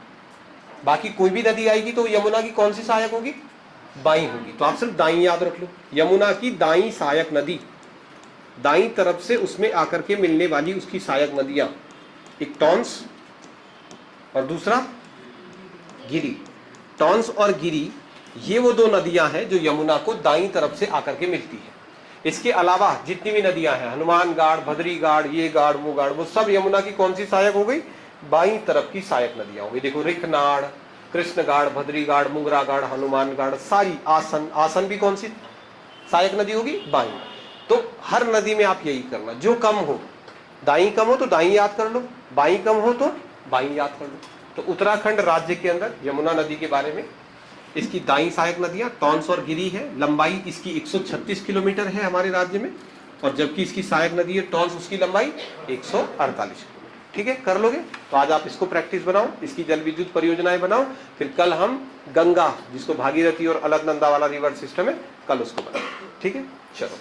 Speaker 1: बाकी कोई भी नदी आएगी तो यमुना की कौन सी सहायक होगी? बाईं होगी। तो आप सिर्फ दाईं याद रख लो, यमुना की दाईं सहायक नदी, दाईं तरफ से उसमें आकर के मिलने वाली उसकी सहायक नदियां, एक टॉन्स और दूसरा गिरी। टॉन्स और गिरी ये वो 2 नदियां हैं जो यमुना को दाईं तरफ से आकर के मिलती है। इसके अलावा जितनी भी नदियां हैं, हनुमान गाड़, भद्री गाड़, ये गाड़, वो सब यमुना की कौन सी सहायक हो गई? बाईं तरफ की सहायक नदियां हो गई। देखो रिखनाड़, कृष्ण गाड़, भद्री गाड़, मुंगरा गाड़, हनुमान गाड़, सारी। आसन, आसन भी कौन सी सहायक नदी होगी? बाईं। तो हर नदी में आप यही करना, जो कम हो, दाईं कम हो तो दाईं याद कर लो, बाईं कम हो तो बाईं याद कर लो। तो उत्तराखंड राज्य के अंदर यमुना नदी के बारे में, इसकी दाईं सहायक नदियां टॉन्स और गिरी है, लंबाई इसकी 136 किलोमीटर है हमारे राज्य में, और जबकि इसकी सहायक नदी है टॉन्स, उसकी लंबाई 148 किलोमीटर। ठीक है, कर लोगे? तो आज आप इसको प्रैक्टिस बनाओ, इसकी जल विद्युत परियोजनाएं बनाओ, फिर कल हम गंगा, जिसको भागीरथी और अलकनंदा वाला रिवर सिस्टम है, कल उसको बनाओ। ठीक है, चलो।